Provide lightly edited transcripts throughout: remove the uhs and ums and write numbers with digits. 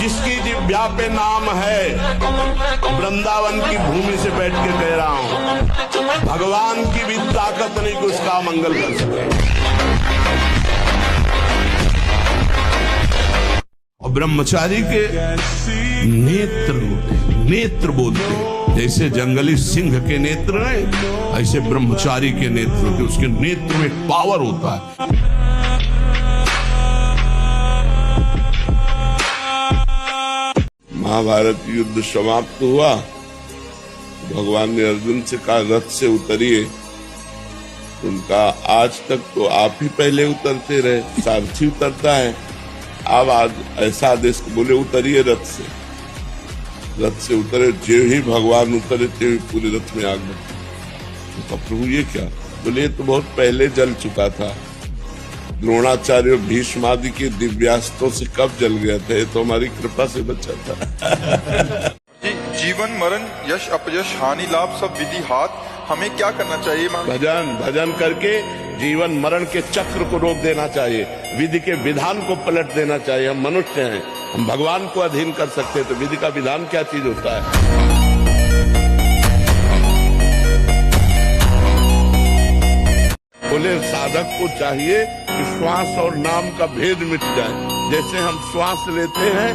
जिसकी जिह्वा पे नाम है, वृंदावन की भूमि से बैठ के कह रहा हूं, भगवान की भी ताकत नहीं कि उसका मंगल कर सके। और ब्रह्मचारी के नेत्र बोलते, जैसे जंगली सिंह के नेत्र हैं, ऐसे ब्रह्मचारी के नेत्र के, उसके नेत्र में पावर होता है। महाभारत युद्ध समाप्त हुआ, भगवान ने अर्जुन से कहा रथ से उतरिए। उनका आज तक तो आप ही पहले उतरते रहे, सारथी उतरता है, अब आज ऐसा आदेश बोले उतरिए रथ से। रथ से उतरे, जो ही भगवान उतरे ते पूरे रथ में आग लगी। तो प्रभु ये क्या? बोले तो बहुत पहले जल चुका था, द्रोणाचार्य भीष्म आदि के दिव्यास्त्रों से कब जल गया था, ये तो हमारी कृपा से बचा था। जीवन मरण यश अपयश हानि लाभ सब विधि हाथ, हमें क्या करना चाहिए? भजन करके जीवन मरण के चक्र को रोक देना चाहिए, विधि के विधान को पलट देना चाहिए। हम मनुष्य हैं, हम भगवान को अधीन कर सकते हैं, तो विधि का विधान क्या चीज होता है? बोले साधक को चाहिए कि श्वास और नाम का भेद मिट जाए। जैसे हम श्वास लेते हैं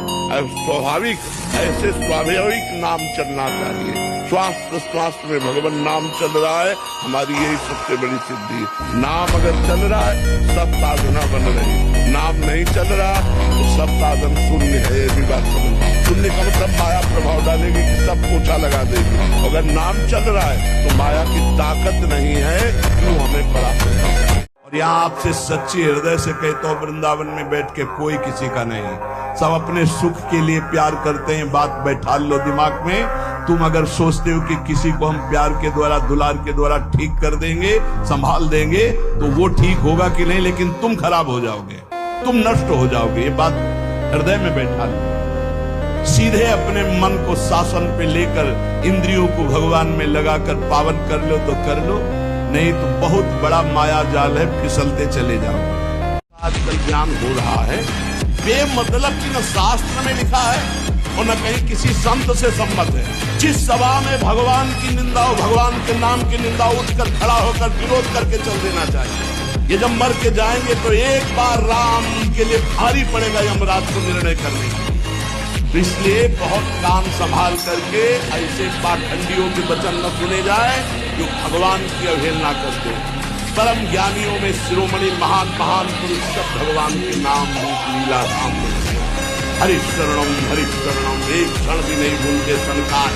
स्वाभाविक, ऐसे स्वाभाविक नाम चलना चाहिए। श्वास प्रश्वास में भगवान नाम चल रहा है, हमारी यही सबसे बड़ी सिद्धि है। नाम अगर चल रहा है, सब साधना बन रही। नाम नहीं चल रहा तो सब साधन शून्य है। ये भी बात समझ, शून्य का मतलब माया प्रभाव डालेगी कि सब पोछा लगा देगी। अगर नाम चल रहा है तो माया की ताकत नहीं है, क्यों हमें परास्त करना। और यहाँ आपसे सच्ची हृदय से कहता हूँ, वृंदावन में बैठ के कोई किसी का नहीं, सब अपने सुख के लिए प्यार करते हैं। बात बैठा लो दिमाग में। तुम अगर सोचते हो कि किसी को हम प्यार के द्वारा, दुलार के द्वारा ठीक कर देंगे, संभाल देंगे, तो वो ठीक होगा कि नहीं, लेकिन तुम खराब हो जाओगे, तुम नष्ट हो जाओगे। ये बात हृदय में बैठा लो। सीधे अपने मन को शासन पे लेकर इंद्रियों को भगवान में लगाकर पावन कर लो तो कर लो, नहीं तो बहुत बड़ा माया जाल है, फिसलते चले जाओ। आजकल ज्ञान हो रहा है बेमतलब की, न शास्त्र में लिखा है और न कहीं किसी संत से सम्मत है। जिस सभा में भगवान की निंदा हो, भगवान के नाम की निंदा, उठकर खड़ा होकर विरोध करके चल देना चाहिए। ये जब मर के जाएंगे तो एक बार राम के लिए भारी पड़ेगा यमराज को निर्णय करने की। तो इसलिए बहुत काम संभाल करके ऐसे पाखंडियों के वचन न सुने जाए जो भगवान की अवहेलना करते हैं। परम ज्ञानियों में शिरोमणि महान महान पुरुष सब भगवान के नाम रूप लीला धाम हरिशरणम हरिशरणम, एक क्षण भी नहीं भूलते संसार।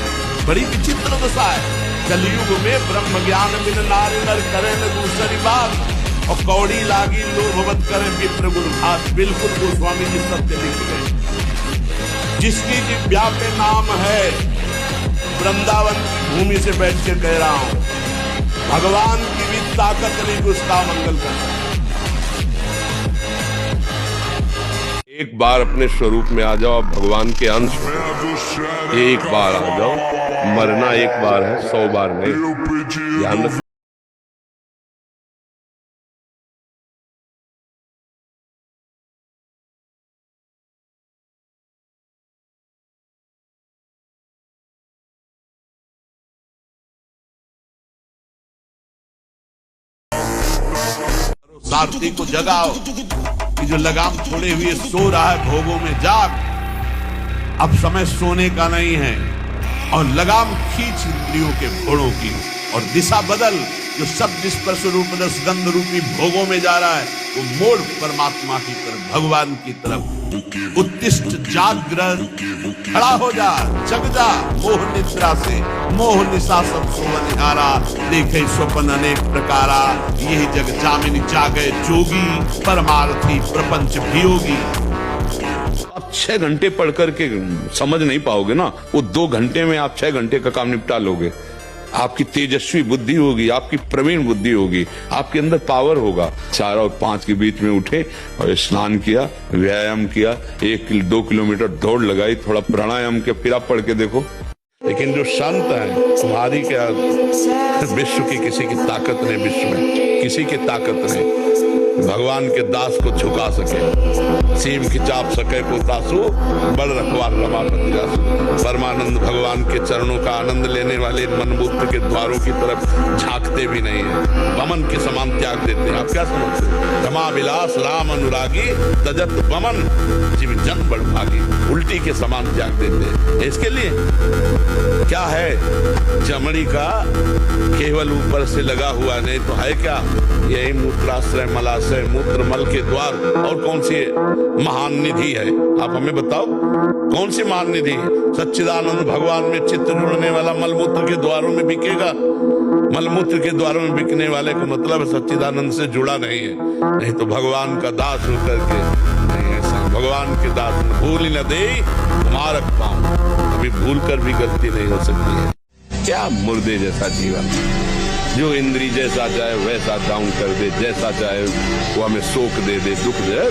बड़ी विचित्र दशा है कलयुग में, ब्रह्म ज्ञान बिन नारी नर करे न दूसरी बात, और कौड़ी लागी लोभवत करे विप्र गुरुभात। बिल्कुल गोस्वामी जी सत्य लिख गए। जिसकी जिह्वा पे नाम है, वृंदावन की भूमि से बैठ के कह रहा हूं, भगवान की भी ताकत नहीं कि उसका मंगल कर। एक बार अपने स्वरूप में आ जाओ, भगवान के अंश में एक बार आ जाओ। मरना एक बार है, 100 बार नहीं। ध्यान रखो। सारथी को जगाओ कि जो लगाम छोड़े हुए सो रहा है भोगों में, जाग। अब समय सोने का नहीं है, और लगाम खींच इंद्रियों के घोड़ों की, और दिशा बदल। जो शब्द स्पर्श रूप रस गंध रूपी भोगों में जा रहा है, वो मोड़ परमात्मा की तरफ, भगवान की तरफ। उत्तिष्ठ जागृत, खड़ा हो जा, जग जा, मोह निद्रा से, मोह निशा सब सोवनिहारा, देखे स्वप्न अनेक प्रकारा, यही जग जामिनी जागे जोगी, परमार्थी प्रपंच वियोगी। आप 6 घंटे पढ़ करके समझ नहीं पाओगे ना, वो 2 घंटे में आप 6 घंटे का काम निपटा लोगे। आपकी तेजस्वी बुद्धि होगी, आपकी प्रवीण बुद्धि होगी, आपके अंदर पावर होगा। 4 और 5 के बीच में उठे और स्नान किया, व्यायाम किया, 1-2 किलोमीटर दौड़ लगाई, थोड़ा प्राणायाम किया, फिर आप पढ़ के देखो। लेकिन जो संत है, तुम्हारी क्या विश्व की किसी की ताकत नहीं, विश्व में किसी की ताकत नहीं। भगवान के दास को झुका सके। सीम खिंचाप सके को तासु, बड़ रखवार रमापति जासु। परमानंद भगवान के चरणों का आनंद लेने वाले मनमूत्र के द्वारों की तरफ झांकते भी नहीं है, वमन के समान त्याग देते हैं। आप क्या समझते हैं? रमा विलास राम अनुरागी तजत वमन जीव जन बड़ भागी, उल्टी के समान त्याग देते हैं। इसके लिए क्या है? चमड़ी का केवल ऊपर से लगा हुआ, नहीं तो है क्या? यही मूत्राश्रय मलाशय मूत्र मल के द्वार। और कौन सी महान निधि है? आप हमें बताओ, कौन सी महान निधि है? सच्चिदानंद भगवान में चित्त जुड़ने वाला मलमूत्र के द्वारों में बिकेगा। मलमूत्र के द्वारों में बिकने वाले को मतलब सच्चिदानंद से जुड़ा नहीं है, नहीं तो भगवान का दास होकर के नहीं। ऐसा भगवान के दास भूल न दे मारक पाऊं, अभी भूल कर भी गलती नहीं हो सकती है। क्या मुर्दे जैसा जीवन, जो इंद्री जैसा चाहे वैसा डाउन कर दे, जैसा चाहे वो हमें शोक दे दे, दुख दे।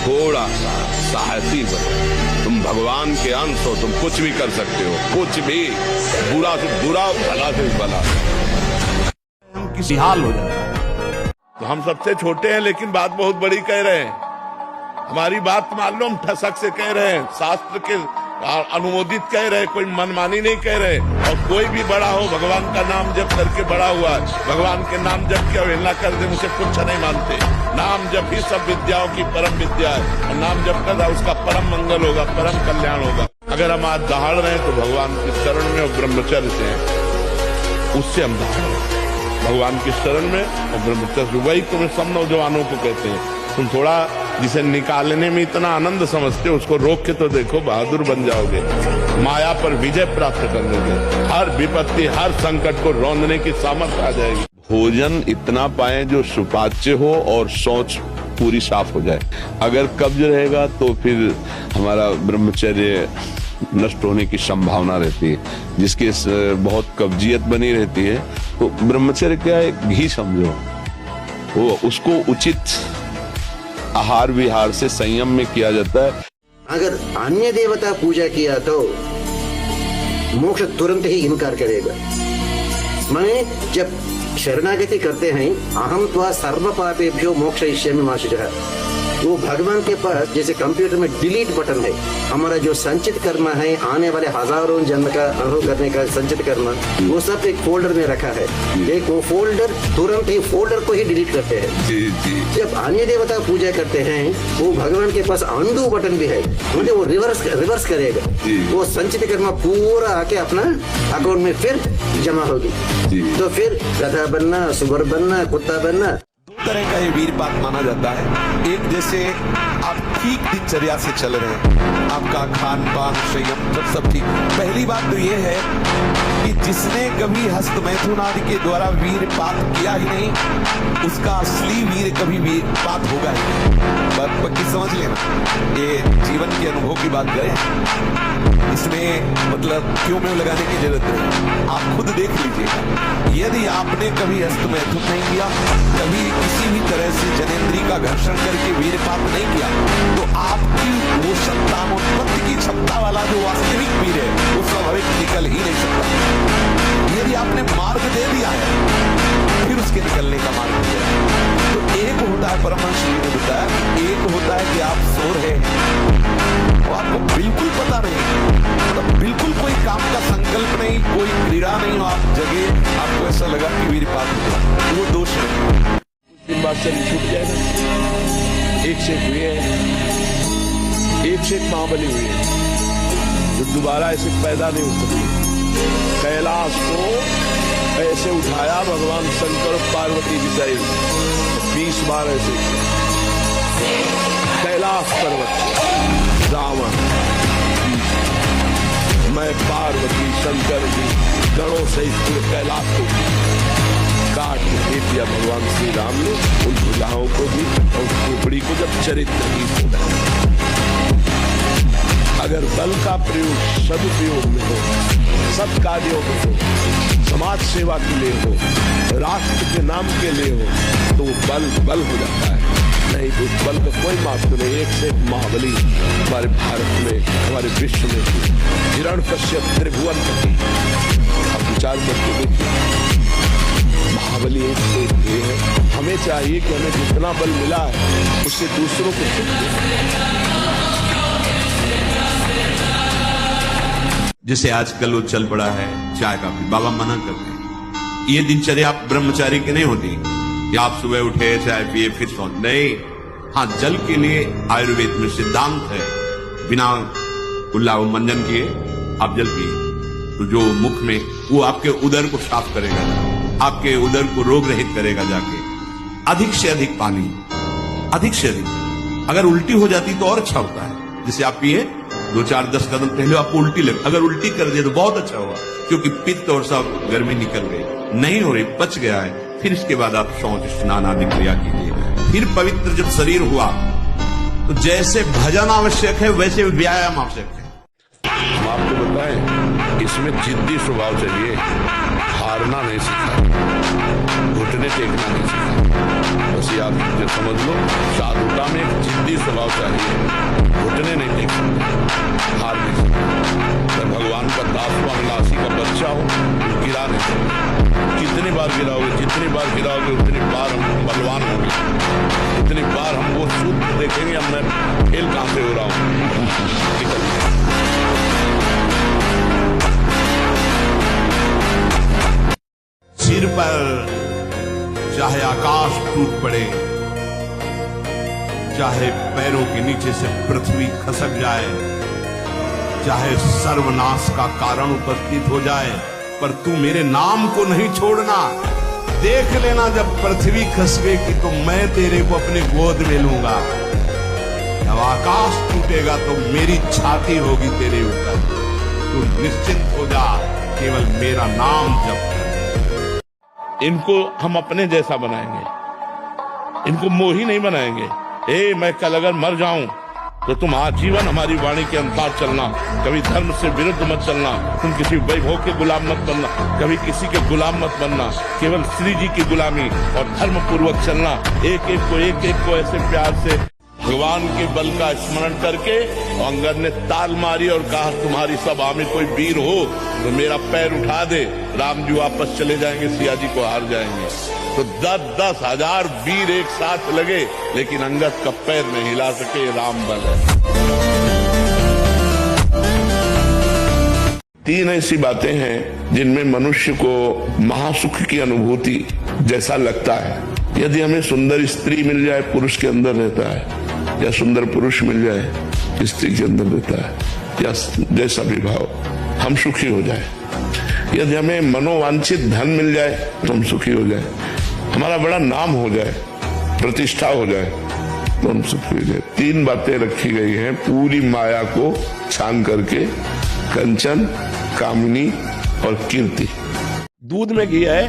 थोड़ा सा साहसी बनो, तुम भगवान के अंश हो, तुम कुछ भी कर सकते हो, कुछ भी, बुरा से बुरा, भला से भला। किसी हाल हो जाता है। तो हम सबसे छोटे हैं लेकिन बात बहुत बड़ी कह रहे हैं। हमारी बात मान लो, हम ठसक से कह रहे हैं, शास्त्र के अनुमोदित कह रहे, कोई मनमानी नहीं कह रहे। और कोई भी बड़ा हो, भगवान का नाम जप करके बड़ा हुआ है, भगवान के नाम जप की अवहेलना कर दे, मुझे कुछ नहीं मानते। नाम जप ही सब विद्याओं की परम विद्या है, और नाम जप कर उसका परम मंगल होगा, परम कल्याण होगा। अगर हम आज दहाड़ रहे हैं तो भगवान के शरण में और ब्रह्मचर्य से, उससे हम दहाड़ रहे हैं, भगवान के शरण में और ब्रह्मचर्य। वही तुम्हें सब नौजवानों को कहते हैं, तुम थोड़ा जिसे निकालने में इतना आनंद समझते हो, उसको रोक के तो देखो, बहादुर बन जाओगे। माया पर विजय प्राप्त करने के, हर विपत्ति हर संकट को रौंदने की सामर्थ्य आ जाएगी। भोजन इतना पाएं जो सुपाच्य हो और सोच पूरी साफ हो जाए। अगर कब्ज रहेगा तो फिर हमारा ब्रह्मचर्य नष्ट होने की संभावना रहती है। जिसके बहुत कब्जियत बनी रहती है, तो ब्रह्मचर्य क्या है, घी समझो, वो उसको उचित आहार विहार से संयम में किया जाता है। अगर अन्य देवता पूजा किया तो मोक्ष तुरंत ही इनकार करेगा। माने जब शरणागति करते हैं, अहम त्वा सर्व पापेभ्यो मोक्षयिष्यामि मा शुचः, वो भगवान के पास जैसे कंप्यूटर में डिलीट बटन है। हमारा जो संचित कर्म है, आने वाले हजारों जन्म का अनुभव करने का संचित कर्म, वो सब एक फोल्डर में रखा है। एक वो फोल्डर तुरंत ही फोल्डर को ही डिलीट करते हैं। जब अन्य देवता पूजा करते हैं, वो भगवान के पास अंडू बटन भी है, मतलब वो रिवर्स करेगा। वो संचित कर्म पूरा आके अपना अकाउंट में फिर जमा होगी। तो फिर गधा बनना, सुअर बनना, कुत्ता बनना, तरह का ये वीरपात माना जाता है। एक जैसे आप ठीक दिनचर्या से चल रहे हैं, आपका खान पान संयम सब ठीक। पहली बात तो ये है कि जिसने कभी हस्त मैथुन आदि के द्वारा वीरपात किया ही नहीं, उसका असली वीर कभी वीरपात होगा ही नहीं। बात पक्की समझ लेना, ये जीवन के अनुभव की बात करें, इसमें मतलब क्यों में लगाने की जरूरत नहीं। आप खुद देख लीजिएगा, यदि आपने कभी हस्त मैथुन नहीं किया, कभी किसी भी तरह से जनेंद्री का घर्षण करके वीरपात नहीं किया, तो आपकी वो संतानोत्पत्ति की क्षमता वाला जो वास्तविक वीर है, वो स्वाभाविक निकल ही नहीं सकता। यदि आपने मार्ग दे दिया है, फिर उसके निकलने का मार्ग दिया है। तो एक होता है, परमहंस जी ने बताया, एक होता है कि आप सो रहे हैं, वो आपको बिल्कुल पता नहीं, मतलब बिल्कुल कोई काम का संकल्प नहीं, कोई क्रीड़ा नहीं हो, आप जगे, आपको ऐसा लगा कि वीरपात होगा, वो दोष नहीं। दिन बाद से छूट जाएगा। एक से एक हुए हैं, एक से एक महाबली हुए हैं, जो दोबारा ऐसे पैदा नहीं हो सकती। कैलाश को ऐसे उठाया भगवान शंकर पार्वती जी सहित 20 बार ऐसे कैलाश पर्वत, रावण, मैं पार्वती शंकर जी गणों सहित पूरे कैलाश को काट के दे दिया भगवान श्री राम ने, उन भुजाओं को भी और खोपड़ी को, जब चरित्रहीन होता। अगर बल का प्रयोग सदुपयोग में हो, सत् कार्यों में हो, समाज सेवा के लिए हो, राष्ट्र के नाम के लिए हो, तो वो बल हो जाता है। नहीं तो उस बल का कोई महत्व नहीं। एक से एक महाबली हमारे भारत में, हमारे विश्व में हिरण्यकश्यप त्रिभुवनपति, आप विचार करके देखिए, महाबली एक से ये है। हमें चाहिए कि हमें जितना बल मिला है उससे दूसरों को सुख दें। जैसे आजकल वो चल पड़ा है चाय काफी, बाबा मना करते हैं। ये दिनचर्या ब्रह्मचारी की नहीं होती कि आप सुबह उठे चाय पिए फिर सो, नहीं। हाँ, जल के लिए आयुर्वेद में सिद्धांत है, बिना कुल्ला मंजन किए आप जल पिए तो जो मुख में वो आपके उदर को साफ करेगा, आपके उदर को रोग रहित करेगा जाके। अधिक से अधिक पानी, अधिक से अधिक। अगर उल्टी हो जाती तो और अच्छा होता है। जैसे आप पिए 2-4-10 कदम पहले आपको उल्टी लगे, अगर उल्टी कर दिए तो बहुत अच्छा हुआ, क्योंकि पित्त और सब गर्मी निकल गई, नहीं हो रही, पच गया है। फिर इसके बाद आप शौच स्नान आदि क्रिया कीजिए। फिर पवित्र जब शरीर हुआ तो जैसे भजन आवश्यक है वैसे व्यायाम आवश्यक है। हम आपको बताएं, इसमें जिद्दी स्वभाव चाहिए, हारना नहीं सीखा, घुटने टेकना नहीं सीखा। बस ये आप जो समझ लो, साधुता में एक जिद्दी स्वभाव चाहिए, घुटने नहीं टेक सकते, हार नहीं सकते। जब भगवान का दास वासी का बच्चा हो तो गिरा नहीं सकते। कितनी बार गिराओगे, जितनी बार गिराओगे उतनी बार हम बलवान होंगे, उतनी बार हम वो सूत्र देखेंगे, अब मैं फेल कहां से हो रहा हूं। सिर पर चाहे आकाश टूट पड़े, चाहे पैरों के नीचे से पृथ्वी खसक जाए, चाहे सर्वनाश का कारण उपस्थित हो जाए, पर तू मेरे नाम को नहीं छोड़ना। देख लेना जब पृथ्वी खसकेगी तो मैं तेरे को अपने गोद में लूंगा। जब आकाश टूटेगा तो मेरी छाती होगी तेरे ऊपर। तू निश्चिंत हो जा, केवल मेरा नाम जप कर। इनको हम अपने जैसा बनाएंगे, इनको मोही नहीं बनाएंगे। मैं कल अगर मर जाऊं तो तुम आजीवन हमारी वाणी के अनुसार चलना, कभी धर्म से विरुद्ध मत चलना, तुम किसी वैभव के गुलाम मत बनना, कभी किसी के गुलाम मत बनना, केवल श्री जी की गुलामी और धर्म पूर्वक चलना। एक एक को ऐसे प्यार से भगवान के बल का स्मरण करके अंगद ने ताल मारी और कहा, तुम्हारी सभा में कोई वीर हो तो मेरा पैर उठा दे। राम जी वापस चले जाएंगे, सिया जी को हार जाएंगे। तो 10-10 हजार वीर एक साथ लगे, लेकिन अंगद का पैर नहीं हिला सके। राम बल है। 3 ऐसी बातें हैं जिनमें मनुष्य को महासुख की अनुभूति जैसा लगता है। यदि हमें सुंदर स्त्री मिल जाए, पुरुष के अंदर रहता है, या सुंदर पुरुष मिल जाए, स्त्री के अंदर रहता है, या जैसा भी भाव, हम सुखी हो जाए। यदि हमें मनोवांछित धन मिल जाए तो हम सुखी हो जाए, हमारा बड़ा नाम हो जाए, प्रतिष्ठा हो जाए तो हम सुखी हो जाए। 3 बातें रखी गई हैं पूरी माया को छान करके, कंचन, कामिनी और कीर्ति। दूध में घी है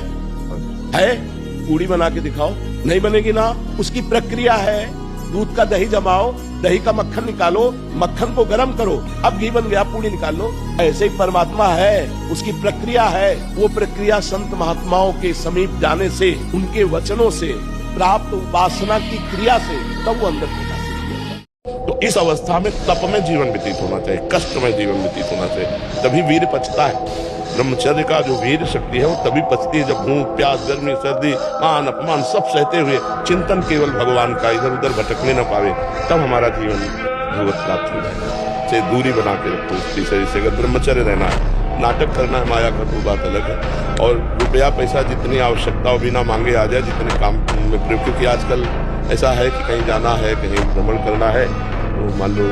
पूड़ी बना के दिखाओ, नहीं बनेगी ना, उसकी प्रक्रिया है। दूध का दही जमाओ, दही का मक्खन निकालो, मक्खन को गर्म करो, अब घी बन गया, पूड़ी निकाल लो। ऐसे ही परमात्मा है, उसकी प्रक्रिया है। वो प्रक्रिया संत महात्माओं के समीप जाने से, उनके वचनों से, प्राप्त उपासना की क्रिया से, तब वो अंदर प्रकाशित। तो इस अवस्था में तप में जीवन व्यतीत होना चाहिए, कष्ट में जीवन व्यतीत होना चाहिए, तभी वीर पचता है। ब्रह्मचर्य का जो वीर शक्ति है वो तभी पचती है जब भूख, प्यास, गर्मी, सर्दी, मान अपमान सब सहते हुए चिंतन केवल भगवान का, इधर उधर भटकने न पावे, तब हमारा जीवन भगवत प्राप्त हो जाए। से दूरी बना के रखो उसकी शरीर से। अगर ब्रह्मचर्य रहना है, नाटक करना है माया का, तो बात अलग है। और रुपया पैसा जितनी आवश्यकता हो बिना मांगे आ जाए, जितने काम में प्रयोग, क्योंकि आजकल ऐसा है कि कहीं जाना है, कहीं भ्रमण करना है, तो मान लो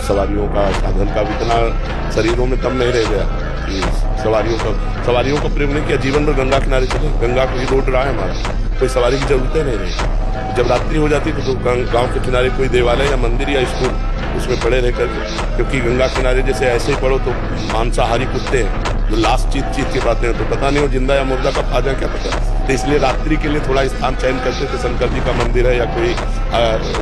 सवारियों का, साधन का इतना शरीरों में दम नहीं रह गया। सवारियों का प्रयोग नहीं किया। जीवन में गंगा किनारे चले, गंगा को ही रोड रहा है हमारा, कोई सवारी की जरूरत नहीं रही। जब रात्रि हो जाती तो गांव के किनारे कोई देवालय या मंदिर या स्कूल, उसमें पड़े रह करके, क्योंकि गंगा किनारे जैसे ऐसे ही पड़ो तो मांसाहारी कुत्ते हैं जो लाश चीत के पाते हैं, तो पता नहीं हो जिंदा या मुर्दा का खा जाए, क्या पता। तो इसलिए रात्रि के लिए थोड़ा स्थान चयन करते थे। शंकर जी का मंदिर है या कोई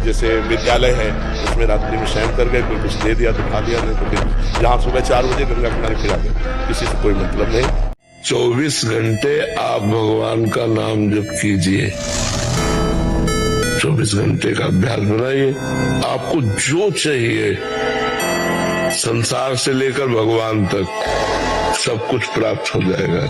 जैसे विद्यालय है, उसमें रात्रि में शयन कर गए, कोई कुछ दे दिया तो खा लिया, नहीं तो फिर जहाँ सुबह 4 बजे गंगा किनारे फिर आ गए, किसी से कोई मतलब नहीं। 24 घंटे आप भगवान का नाम जप कीजिए, 24 घंटे का अभ्यास बनाइए। आपको जो चाहिए संसार से लेकर भगवान तक सब कुछ प्राप्त हो जाएगा।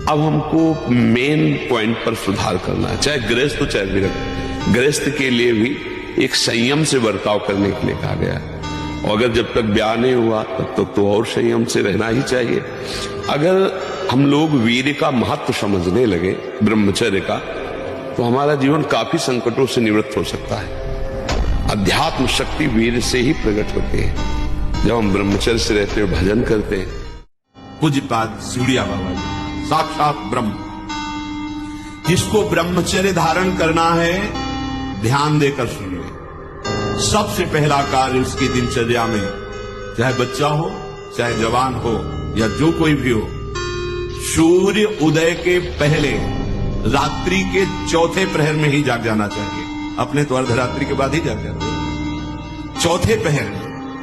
अब हमको मेन पॉइंट पर सुधार करना है, चाहे गृहस्थ हो चाहे विरक्त। गृहस्थ के लिए भी एक संयम से बर्ताव करने के लिए कहा गया है, और अगर जब तक ब्याह नहीं हुआ तब तक तो और संयम से रहना ही चाहिए। अगर हम लोग वीर्य का महत्व समझने लगे, ब्रह्मचर्य का, तो हमारा जीवन काफी संकटों से निवृत्त हो सकता है। अध्यात्म शक्ति वीर्य से ही प्रकट होती है। जब हम ब्रह्मचर्य से रहते हैं, भजन करते हैं। पूज्यपाद सिउड़िया बाबा जी, साक्षात ब्रह्म, जिसको ब्रह्मचर्य धारण करना है, ध्यान देकर सुनिए। सबसे पहला कार्य उसकी दिनचर्या में, चाहे बच्चा हो चाहे जवान हो या जो कोई भी हो, सूर्य उदय के पहले रात्रि के चौथे प्रहर में ही जाग जाना चाहिए। अपने तो अर्धरात्रि के बाद ही जाग जाना चाहिए। चौथे पहर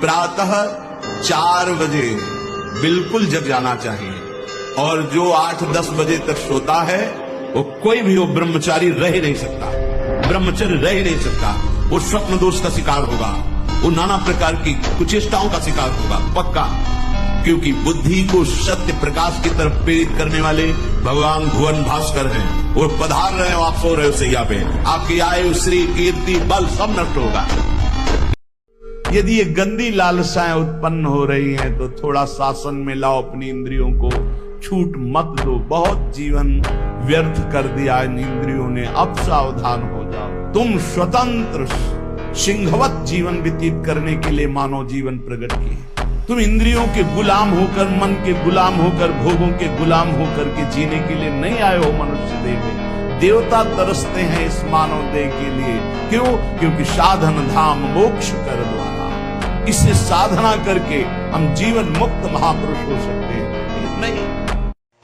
प्रातः 4 बजे बिल्कुल जग जाना चाहिए। और जो 8-10 बजे तक सोता है, वो कोई भी हो, ब्रह्मचारी रह ही नहीं सकता, ब्रह्मचर्य रह ही नहीं सकता। वो स्वप्न दोष का शिकार होगा, वो नाना प्रकार की कुचेष्टाओं का शिकार होगा पक्का। क्योंकि बुद्धि को सत्य प्रकाश की तरफ प्रेरित करने वाले भगवान भुवन भास्कर हैं। वो पधार रहे हो, आप सो रहे हो सैया पे, आपकी आयु, श्री, कीर्ति, बल सब नष्ट होगा। यदि ये गंदी लालसाएं उत्पन्न हो रही हैं, तो थोड़ा शासन में लाओ अपनी इंद्रियों को, छूट मत दो। बहुत जीवन व्यर्थ कर दिया इन इंद्रियों ने, अब सावधान हो जाओ। तुम स्वतंत्र सिंहवत जीवन व्यतीत करने के लिए मानव जीवन प्रकट किए। तुम इंद्रियों के गुलाम होकर, मन के गुलाम होकर, भोगों के गुलाम होकर के जीने के लिए नहीं आए हो मनुष्य देह में। देवता तरसते हैं इस मानव देह के लिए। क्यों? क्योंकि साधन धाम मोक्ष कर द्वारा, इससे साधना करके हम जीवन मुक्त महापुरुष हो सकते हैं। नहीं,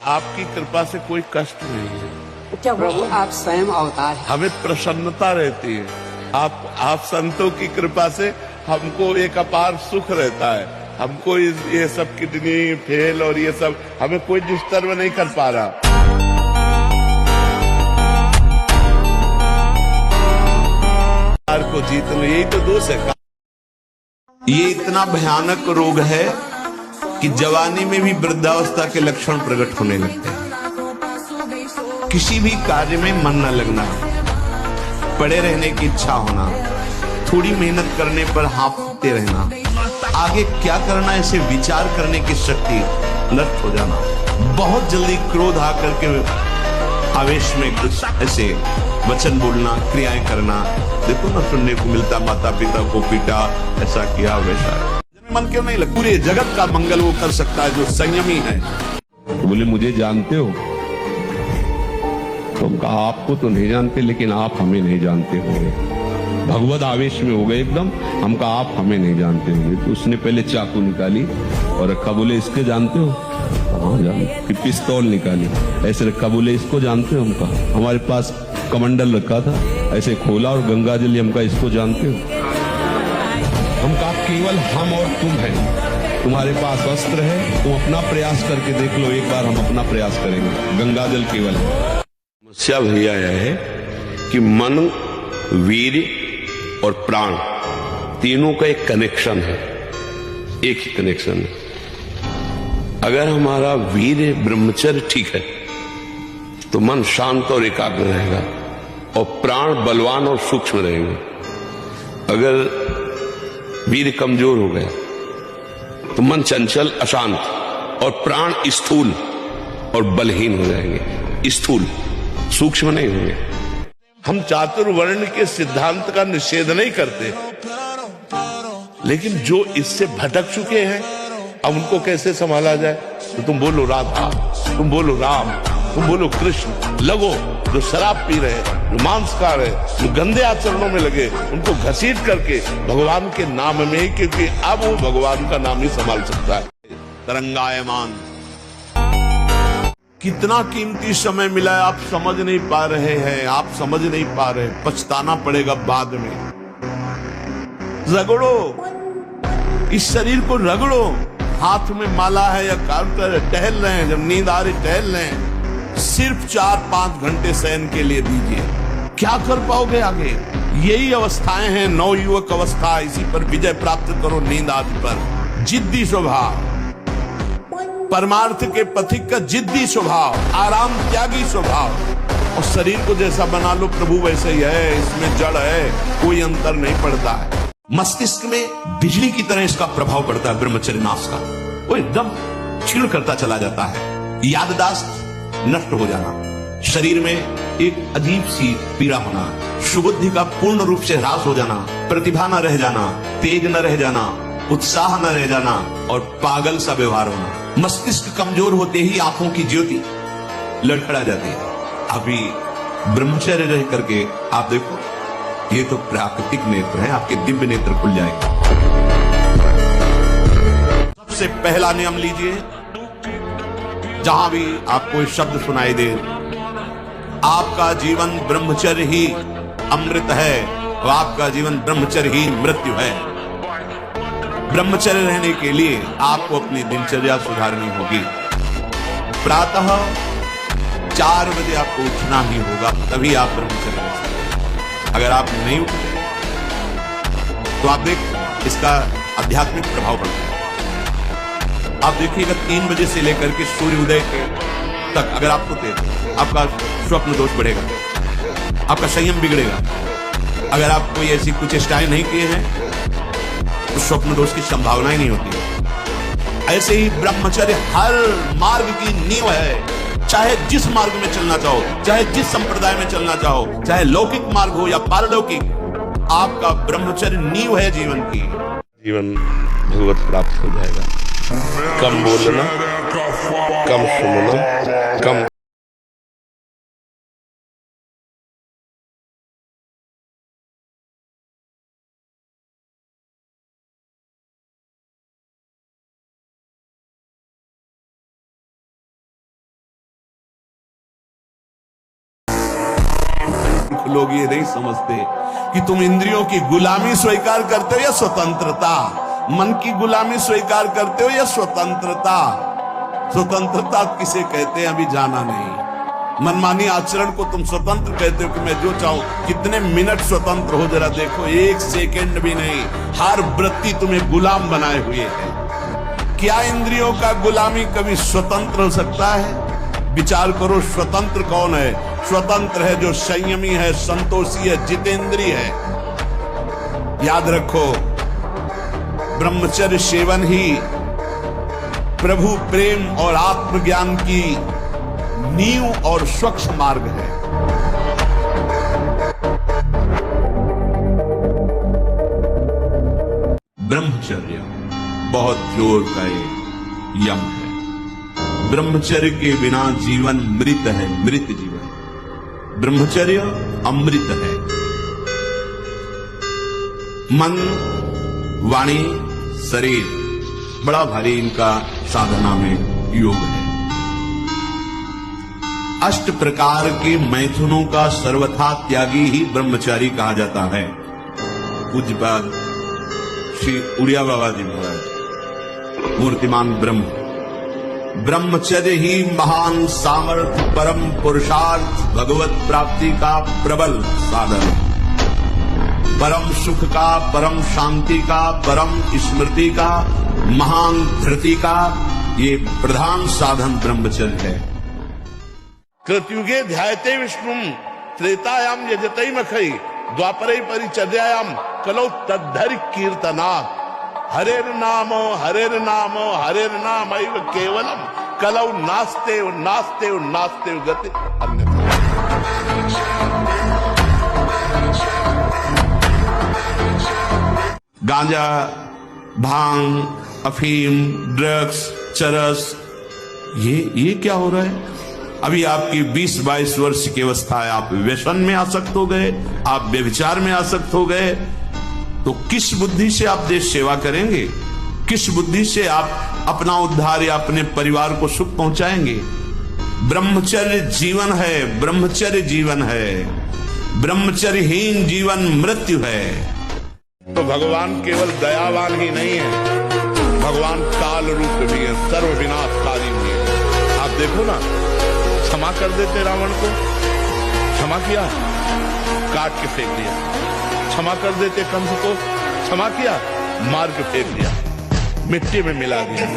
आपकी कृपा से कोई कष्ट नहीं है। क्या प्रभु आप स्वयं अवतार हैं? हमें प्रसन्नता रहती है। आप संतों की कृपा से हमको एक अपार सुख रहता है। हमको ये सब किडनी फेल और ये सब हमें कोई डिस्टर्ब नहीं कर पा रहा। को जीत लो, यही तो दोष है। ये इतना भयानक रोग है कि जवानी में भी वृद्धावस्था के लक्षण प्रकट होने लगते हैं। किसी भी कार्य में मन न लगना, पड़े रहने की इच्छा होना, थोड़ी मेहनत करने पर हाँफते रहना, आगे क्या करना है इसे विचार करने की शक्ति नष्ट हो जाना, बहुत जल्दी क्रोध आकर के आवेश में कुछ ऐसे वचन बोलना, क्रियाएं करना। देखो ना, सुनने को मिलता, माता पिता को पीटा, ऐसा किया वैसा। मन क्यों नहीं लगता? पूरे जगत का मंगल वो कर सकता है जो संयमी है। तो बोले मुझे जानते हो? तो हम कहा आपको तो नहीं जानते, लेकिन आप हमें नहीं जानते होंगे। भगवत आवेश में हो गए एकदम। हम कहा आप हमें नहीं जानते होंगे। तो उसने पहले चाकू निकाली और रखा, बोले इसके जानते हो? हाँ जानते। फिर पिस्तौल निकाली, ऐसे रखा, बोले इसको जानते हो? हम कहा हमारे पास कमंडल रखा था, ऐसे खोला और गंगा जल, हम कहा इसको जानते हो? हम कहा केवल हम और तुम हैं, तुम्हारे पास अस्त्र है, तुम अपना प्रयास करके देख लो। एक बार हम अपना प्रयास करेंगे, गंगा जल केवल है। समस्या भैया यह है कि मन, वीर्य और प्राण तीनों का एक कनेक्शन है, एक ही कनेक्शन है। अगर हमारा वीर्य ब्रह्मचर्य ठीक है तो मन शांत और एकाग्र रहेगा और प्राण बलवान और सूक्ष्म रहेंगे। अगर वीर्य कमजोर हो गया तो मन चंचल, अशांत और प्राण स्थूल और बलहीन हो जाएंगे, स्थूल, सूक्ष्म नहीं होंगे। हम चातुर्वर्ण के सिद्धांत का निषेध नहीं करते, लेकिन जो इससे भटक चुके हैं, अब उनको कैसे संभाला जाए? तो तुम बोलो राधा, तुम बोलो राम, तुम बोलो कृष्ण। लगो, जो शराब पी रहे, जो मांसकार है, जो गंदे आचरणों में लगे, उनको घसीट करके भगवान के नाम में, क्योंकि अब वो भगवान का नाम ही संभाल सकता है। तरंगायमान, कितना कीमती समय मिला है, आप समझ नहीं पा रहे हैं, आप समझ नहीं पा रहे, पछताना पड़ेगा बाद में। रगड़ो, इस शरीर को रगड़ो। हाथ में माला है या काउंटर है, टहल रहे हैं, जब नींद आ रही टहल रहे हैं, सिर्फ 4-5 घंटे शयन के लिए दीजिए। क्या कर पाओगे आगे? यही अवस्थाएं हैं, नवयुवक अवस्था। इसी पर विजय प्राप्त करो, नींद आदि पर। जिद्दी स्वभाव, परमार्थ के पथिक का जिद्दी स्वभाव, आराम त्यागी स्वभाव, और शरीर को जैसा बना लो प्रभु वैसे ही है, इसमें जड़ है, कोई अंतर नहीं पड़ता है। मस्तिष्क में बिजली की तरह इसका प्रभाव पड़ता है ब्रह्मचर्य नाश का। वो एकदम क्षीण करता चला जाता है। याददाश्त नष्ट हो जाना, शरीर में एक अजीब सी पीड़ा होना, सुबुद्धि का पूर्ण रूप से ह्रास हो जाना, प्रतिभा न रह जाना, तेज न रह जाना, उत्साह न रह जाना और पागल सा व्यवहार होना। मस्तिष्क कमजोर होते ही आंखों की ज्योति लड़खड़ा जाती है। अभी ब्रह्मचर्य रह करके आप देखो, ये तो प्राकृतिक नेत्र है, आपके दिव्य नेत्र खुल जाएंगे। सबसे पहला नियम लीजिए, जहां भी आपको शब्द सुनाई दे, आपका जीवन ब्रह्मचर्य ही अमृत है और आपका जीवन ब्रह्मचर्य ही मृत्यु है। ब्रह्मचर्य रहने के लिए आपको अपनी दिनचर्या सुधारनी होगी। प्रातः 4 बजे आपको उठना ही होगा, तभी आप ब्रह्मचर्य रह सकते। अगर आप नहीं उठते तो आप देख इसका आध्यात्मिक प्रभाव पड़ता है। आप देखिएगा 3 बजे से लेकर के सूर्य उदय तक अगर आप सोते, आपका स्वप्न दोष बढ़ेगा, आपका संयम बिगड़ेगा। अगर आप कोई ऐसी कुछ चेष्टाएं नहीं किए हैं तो स्वप्न दोष की संभावना ही नहीं होती। ऐसे ही ब्रह्मचर्य हर मार्ग की नींव है। चाहे जिस मार्ग में चलना चाहो, चाहे जिस संप्रदाय में चलना चाहो, चाहे लौकिक मार्ग हो या पारलौकिक, आपका ब्रह्मचर्य नींव है जीवन की। जीवन भगवत प्राप्त हो जाएगा। कम बोलना, कम सुनना, कम लोग ये नहीं समझते कि तुम इंद्रियों की गुलामी स्वीकार करते हो या स्वतंत्रता, मन की गुलामी स्वीकार करते हो या स्वतंत्रता। स्वतंत्रता किसे कहते हैं अभी जाना नहीं। मनमानी आचरण को तुम स्वतंत्र कहते हो कि मैं जो चाहूं। कितने मिनट स्वतंत्र हो जरा देखो, 1 सेकंड भी नहीं। हर वृत्ति तुम्हें गुलाम बनाए हुए है। क्या इंद्रियों का गुलामी कभी स्वतंत्र हो सकता है? विचार करो, स्वतंत्र कौन है? स्वतंत्र है जो संयमी है, संतोषी है, जितेंद्रिय है। याद रखो, ब्रह्मचर्य सेवन ही प्रभु प्रेम और आत्मज्ञान की नींव और स्वच्छ मार्ग है। ब्रह्मचर्य बहुत जोर का एक यम है। ब्रह्मचर्य के बिना जीवन मृत है, मृत जीवन। ब्रह्मचर्य अमृत है। मन, वाणी, शरीर बड़ा भारी इनका साधना में योग है। 8 प्रकार के मैथुनों का सर्वथा त्यागी ही ब्रह्मचारी कहा जाता है। पूज्यपाद श्री उड़िया बाबा जी महाराज, मूर्तिमान ब्रह्म। ब्रह्मचर्य ही महान सामर्थ्य, परम पुरुषार्थ, भगवत प्राप्ति का प्रबल साधन, परम सुख का, परम शांति का, परम स्मृति का, महान धृति का ये प्रधान साधन ब्रह्मचर्य है। कृतयुगे ध्यायते विष्णुम, त्रेतायाम यजते मखई, द्वापरे परिचर्यायाम कलौ तद्धरि कीर्तनात्। हरेर नाम हरेर नाम एव केवलम, कलौ नास्ते नास्ते गति अन्यथा। गांजा, भांग, अफीम, ड्रग्स, चरस, ये क्या हो रहा है? अभी आपकी 20-22 वर्ष की अवस्था है, आप व्यसन में आसक्त हो गए, आप व्यभिचार में आसक्त हो गए, तो किस बुद्धि से आप देश सेवा करेंगे? किस बुद्धि से आप अपना उद्धार या अपने परिवार को सुख पहुंचाएंगे? ब्रह्मचर्य जीवन है, ब्रह्मचर्य जीवन है। ब्रह्मचर्यहीन जीवन मृत्यु है। तो भगवान केवल दयावान ही नहीं है, भगवान काल रूप भी है, सर्व विनाशकारी भी है। आप देखो ना, क्षमा कर देते रावण को, क्षमा किया, काट के फेंक दिया। क्षमा कर देते कंस को, क्षमा किया, मार के फेंक दिया, मिट्टी में मिला दिया।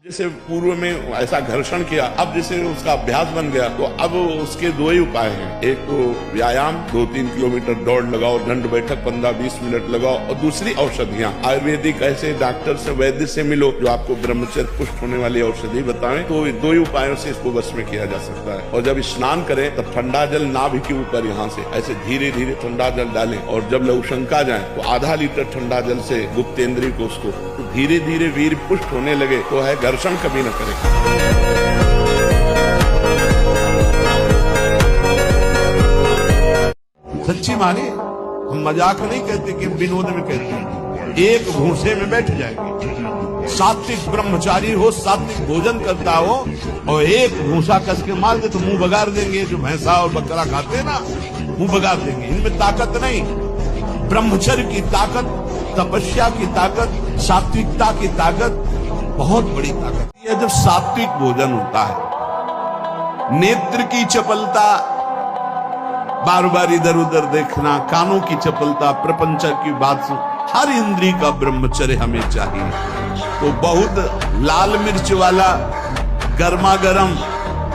जैसे पूर्व में ऐसा घर्षण किया, अब जैसे उसका अभ्यास बन गया, तो अब उसके दो ही उपाय हैं। एक तो व्यायाम, 2-3 किलोमीटर दौड़ लगाओ, दंड बैठक 15-20 मिनट लगाओ, और दूसरी औषधियां आयुर्वेदिक, ऐसे डॉक्टर से, वैद्य से मिलो जो आपको ब्रह्मचर्य पुष्ट होने वाली औषधि बताएं। तो दो ही उपायों से इसको वश में किया जा सकता है। और जब स्नान करें तब ठंडा जल नाभि के ऊपर यहाँ से ऐसे धीरे धीरे ठंडा जल डालें, और जब लघुशंका जाए तो आधा लीटर ठंडा जल से गुप्तेंद्री को उसको तो धीरे धीरे वीर पुष्ट होने लगे, तो है घर्षण कभी न करें। सच्ची माने, हम मजाक नहीं कहते कि विनोद में कहते हैं। एक घूंसे में बैठ जाएंगे। सात्विक ब्रह्मचारी हो, सात्विक भोजन करता हो, और एक घूंसा कस के मार दे तो मुंह बगाड़ देंगे। जो भैंसा और बकरा खाते हैं ना, मुंह बगाड़ देंगे। इनमें ताकत नहीं। ब्रह्मचर्य की ताकत, तपस्या की ताकत, सात्विकता की ताकत बहुत बड़ी ताकत है। जब सात्विक भोजन होता है, नेत्र की चपलता, बार बार इधर उधर देखना, कानों की चपलता, प्रपंच की बात सुन, हर इंद्री का ब्रह्मचर्य हमें चाहिए। तो बहुत लाल मिर्च वाला गर्मा गर्म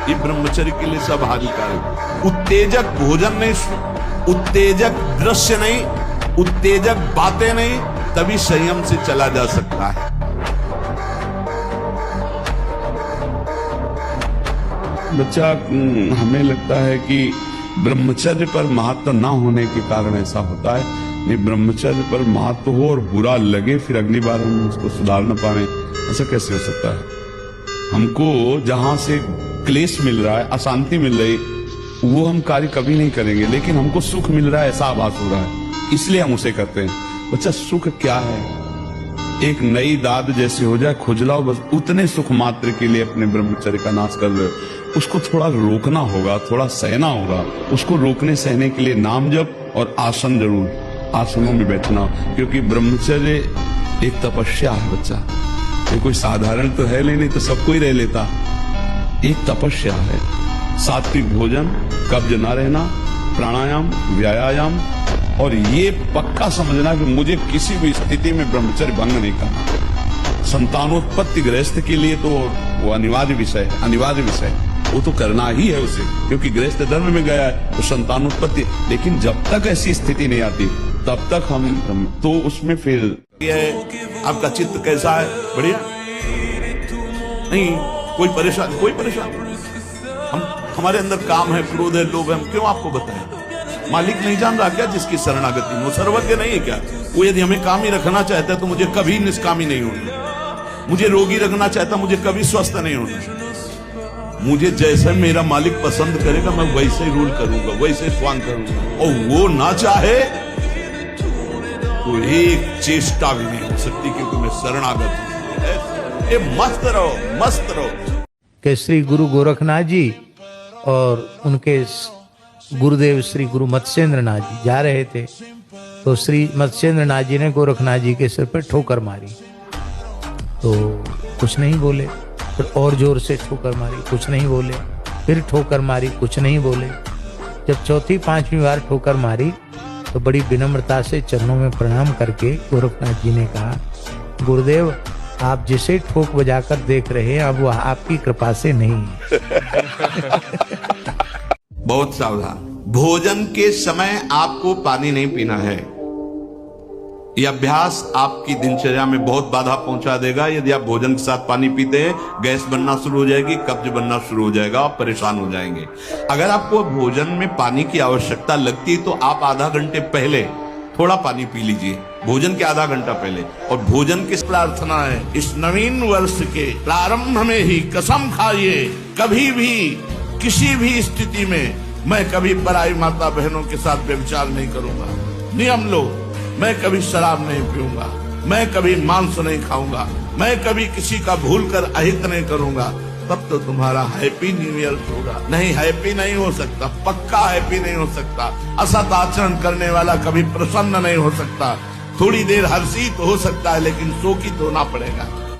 ये ब्रह्मचर्य के लिए सब हानिकारक। उत्तेजक भोजन नहीं, उत्तेजक दृश्य नहीं, उत्तेजक बातें नहीं, तभी संयम से चला जा सकता है। बच्चा, हमें लगता है कि ब्रह्मचर्य पर महत्व न होने के कारण ऐसा होता है। नहीं, ब्रह्मचर्य पर महत्व हो और बुरा लगे, फिर अगली बार हम उसको सुधार न पाए, ऐसा कैसे हो सकता है? हमको जहां से क्लेश मिल रहा है, अशांति मिल रही, वो हम कार्य कभी नहीं करेंगे, लेकिन हमको सुख मिल रहा है ऐसा आभास हो रहा है, इसलिए हम उसे करते हैं। बच्चा, सुख क्या है? एक नई दाद जैसे हो जाए, खुजलाओ, बस उतने सुख मात्र के लिए अपने ब्रह्मचर्य का नाश कर रहे हो। उसको थोड़ा रोकना होगा, थोड़ा सहना होगा। उसको रोकने सहने के लिए नाम जप और आसन जरूर, आसनों में बैठना, क्योंकि ब्रह्मचर्य एक तपस्या है बच्चा। ये कोई साधारण तो है नहीं तो सबको ही रह लेता। एक तपस्या है। सात्विक भोजन, कब्ज न रहना, प्राणायाम, व्यायाम, और ये पक्का समझना कि मुझे किसी भी स्थिति में ब्रह्मचर्य भंग नहीं करना। संतानोत्पत्ति गृहस्थ के लिए तो वो अनिवार्य विषय है, अनिवार्य विषय है, वो तो करना ही है उसे, क्योंकि गृहस्थ धर्म में गया है तो संतानोत्पत्ति। लेकिन जब तक ऐसी स्थिति नहीं आती तब तक हम तो उसमें फिर आपका चित्त कैसा है? बढ़िया नहीं? कोई परेशान, कोई परेशान? हमारे अंदर काम है, क्रोध है, लोभ है, हम क्यों आपको बताएं? मालिक नहीं जान रहा क्या जिसकी शरणागति में? वो सर्वज्ञ नहीं है क्या? वो यदि हमें कामी रखना चाहता है तो मुझे कभी निष्कामी नहीं होना। मुझे रोगी रखना चाहता, मुझे कभी स्वस्थ नहीं होना। मुझे जैसे मेरा मालिक पसंद करेगा मैं वैसे ही रूल करूंगा, वैसे स्वांग करूंगा। और वो ना चाहे तो एक चेष्टा भी नहीं हो सकती, क्योंकि मैं शरणागत हूं। मस्त रहो, मस्त रहो। के श्री गुरु गोरखनाथ जी और उनके गुरुदेव श्री गुरु मत्स्येंद्र नाथ जी जा रहे थे, तो श्री मत्स्येंद्र नाथ जी ने गोरखनाथ जी के सिर पर ठोकर मारी, तो कुछ नहीं बोले। फिर और जोर से ठोकर मारी, कुछ नहीं बोले। फिर ठोकर मारी, कुछ नहीं बोले। जब चौथी पांचवी बार ठोकर मारी तो बड़ी विनम्रता से चरणों में प्रणाम करके गोरखनाथ जी ने कहा, गुरुदेव, आप जिसे ठोक बजाकर देख रहे हैं अब वह आपकी कृपा से नहीं है। बहुत सावधान। भोजन के समय आपको पानी नहीं पीना है। यह अभ्यास आपकी दिनचर्या में बहुत बाधा पहुंचा देगा। यदि आप भोजन के साथ पानी पीते हैं, गैस बनना शुरू हो जाएगी, कब्ज बनना शुरू हो जाएगा, आप परेशान हो जाएंगे। अगर आपको भोजन में पानी की आवश्यकता लगती है तो आप आधा घंटे पहले थोड़ा पानी पी लीजिए, भोजन के आधा घंटा पहले। और भोजन की प्रार्थना है, इस नवीन वर्ष के प्रारंभ में ही कसम खाइए, कभी भी किसी भी स्थिति में मैं कभी पराई माता बहनों के साथ व्यभिचार नहीं करूंगा। नियम लो, मैं कभी शराब नहीं पीऊंगा, मैं कभी मांस नहीं खाऊंगा, मैं कभी किसी का भूल कर अहित नहीं करूंगा। तब तो तुम्हारा हैप्पी न्यू ईयर होगा। नहीं, हैप्पी नहीं हो सकता, पक्का हैप्पी नहीं हो सकता। असत आचरण करने वाला कभी प्रसन्न नहीं हो सकता। थोड़ी देर हर्षित हो सकता है, लेकिन शोकित होना पड़ेगा।